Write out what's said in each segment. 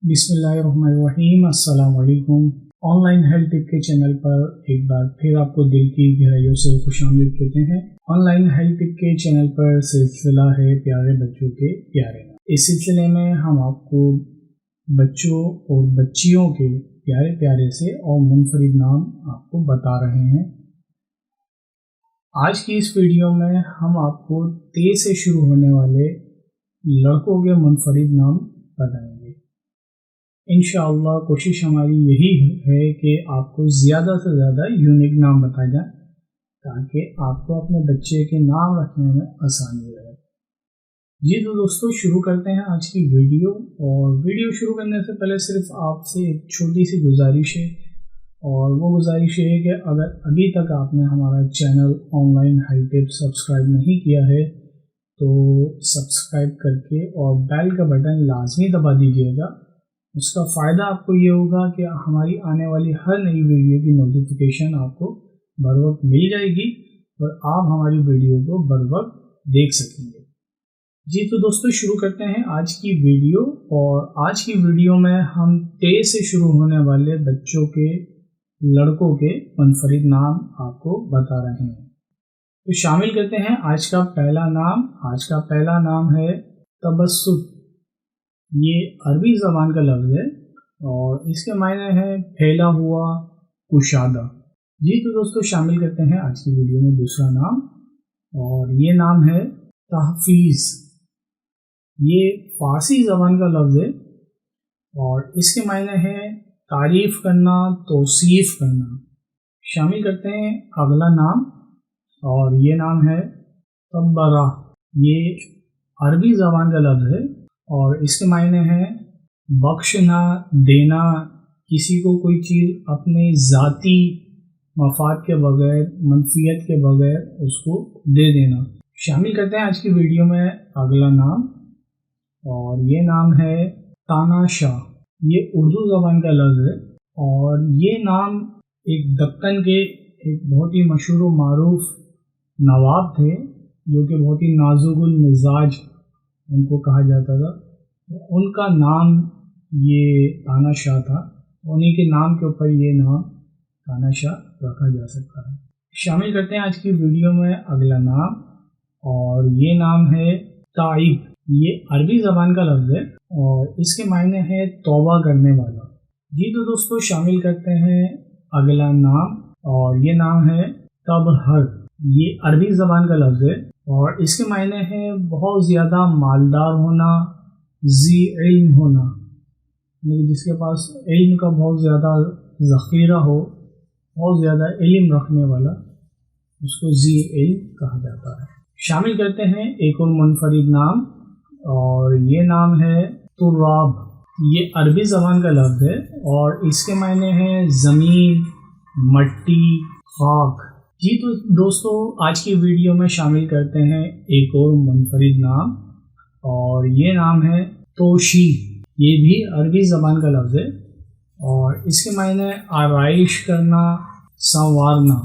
बिस्मिल्लाहिर्रहमानिर्रहीम। अस्सलाम वालेकुम। ऑनलाइन हेल्थ टिप के चैनल पर एक बार फिर आपको दिल की गहराइयों से खुशामदीद कहते हैं। ऑनलाइन हेल्थ टिप के चैनल पर सिलसिला है प्यारे बच्चों के प्यारे नाम। इस सिलसिले में हम आपको बच्चों और बच्चियों के प्यारे प्यारे से और मुनफरिद नाम आपको बता रहे हैं। आज की इस वीडियो में हम आपको ते से शुरू होने वाले लड़कों के मुनफरिद नाम बताएंगे। इंशाअल्लाह कोशिश हमारी यही है कि आपको ज़्यादा से ज़्यादा यूनिक नाम बताए जाए ताकि आपको अपने बच्चे के नाम रखने में आसानी रहे। जी तो दोस्तों, शुरू करते हैं आज की वीडियो। और वीडियो शुरू करने से पहले सिर्फ आपसे एक छोटी सी गुजारिश है, और वो गुजारिश है कि अगर अभी तक आपने हमारा channel online health tip subscribe नहीं किया है तो सब्सक्राइब करके और बेल का बटन लाजमी दबा दीजिएगा। उसका फ़ायदा आपको ये होगा कि हमारी आने वाली हर नई वीडियो की नोटिफिकेशन आपको बर वक्त मिल जाएगी और आप हमारी वीडियो को बर वक्त देख सकेंगे। जी तो दोस्तों, शुरू करते हैं आज की वीडियो। और आज की वीडियो में हम ते से शुरू होने वाले बच्चों के लड़कों के मुनफरिद नाम आपको बता रहे हैं। तो शामिल करते हैं आज का पहला नाम। आज का पहला नाम है तबस्सुत। ये अरबी ज़बान का लफ्ज़ है और इसके मायने हैं फैला हुआ, कुशादा। जी तो दोस्तों, शामिल करते हैं आज की वीडियो में दूसरा नाम, और ये नाम है तहफ़ीज़। ये फ़ारसी ज़बान का लफ्ज़ है और इसके मायने हैं तारीफ़ करना, तौसीफ़ करना। शामिल करते हैं अगला नाम, और ये नाम है तब्बरा। ये अरबी ज़बान का लफ्ज़ है और इसके मायने हैं बख्शना, देना, किसी को कोई चीज़ अपने ज़ाती मफाद के बगैर, मनफियत के बगैर उसको दे देना। शामिल करते हैं आज की वीडियो में अगला नाम, और ये नाम है तानाशाह। ये उर्दू ज़बान का लफ्ज़ है और ये नाम एक दक्कन के एक बहुत ही मशहूर व मारूफ नवाब थे, जो कि बहुत ही नाजुकुल मिजाज उनको कहा जाता था। उनका नाम ये तानाशाह था। उन्हीं के नाम के ऊपर ये नाम तानाशाह रखा जा सकता है। शामिल करते हैं आज की वीडियो में अगला नाम, और ये नाम है ताइब। ये अरबी ज़बान का लफ्ज़ है और इसके मायने हैं तौबा करने वाला। जी तो दोस्तों, शामिल करते हैं अगला नाम, और ये नाम है तबहर। ये अरबी ज़बान का लफ्ज़ है और इसके मायने हैं बहुत ज़्यादा मालदार होना, ज़ी इल्म होना, जिसके पास इल्म का बहुत ज़्यादा ज़ख़ीरा हो, बहुत ज़्यादा इल्म रखने वाला, उसको ज़ी इल्म कहा जाता है। शामिल करते हैं एक और मुनफरिद नाम, और ये नाम है तुराब। ये अरबी ज़बान का लफ्ज़ है और इसके मायने हैं ज़मीन, मट्टी, खाक। जी तो दोस्तों, आज की वीडियो में शामिल करते हैं एक और मुनफरिद नाम, और ये नाम है तोशी। ये भी अरबी ज़बान का लफ्ज़ है और इसके मायने आराइश करना, संवारना।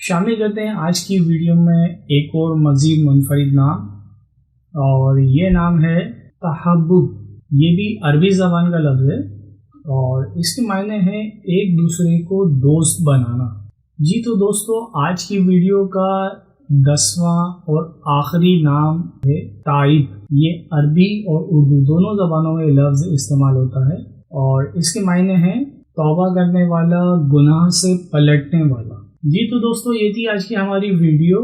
शामिल करते हैं आज की वीडियो में एक और मज़ीद मुनफरिद नाम, और ये नाम है तहब्बुब। ये भी अरबी ज़बान का लफ्ज़ है और इसके मायने हैं एक दूसरे को दोस्त बनाना। जी तो दोस्तों, आज की वीडियो का 10वां और आखिरी नाम है ताइब। ये अरबी और उर्दू दोनों ज़बानों में लफ्ज़ इस्तेमाल होता है और इसके मायने हैं तौबा करने वाला, गुनाह से पलटने वाला। जी तो दोस्तों, ये थी आज की हमारी वीडियो,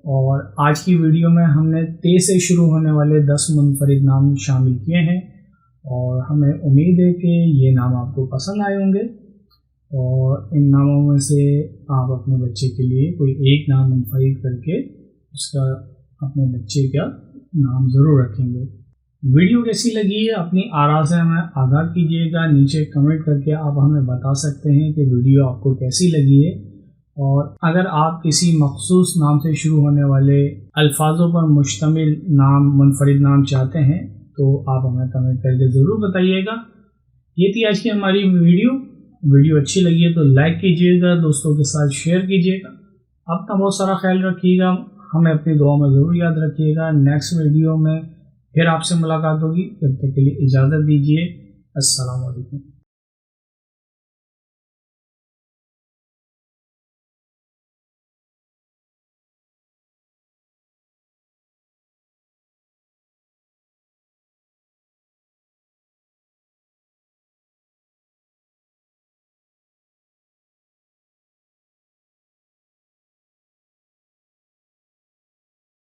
और आज की वीडियो में हमने ते से शुरू होने वाले 10 मुनफरिद नाम शामिल किए हैं, और हमें उम्मीद है कि ये नाम आपको पसंद आए होंगे, और इन नामों में से आप अपने बच्चे के लिए कोई एक नाम मुनफरिद करके उसका अपने बच्चे का नाम ज़रूर रखेंगे। वीडियो कैसी लगी है अपनी आरा से हमें आगाह कीजिएगा। नीचे कमेंट करके आप हमें बता सकते हैं कि वीडियो आपको कैसी लगी है, और अगर आप किसी मखसूस नाम से शुरू होने वाले अल्फाजों पर मुश्तमिल नाम, मुनफरिद नाम चाहते हैं तो आप हमें कमेंट करके ज़रूर बताइएगा। ये थी आज की हमारी वीडियो अच्छी लगी है तो लाइक कीजिएगा, दोस्तों के साथ शेयर कीजिएगा। अपना बहुत सारा ख्याल रखिएगा, हमें अपनी दुआ में ज़रूर याद रखिएगा। नेक्स्ट वीडियो में फिर आपसे मुलाकात होगी, तब तक के लिए इजाज़त दीजिए। السلام علیکم.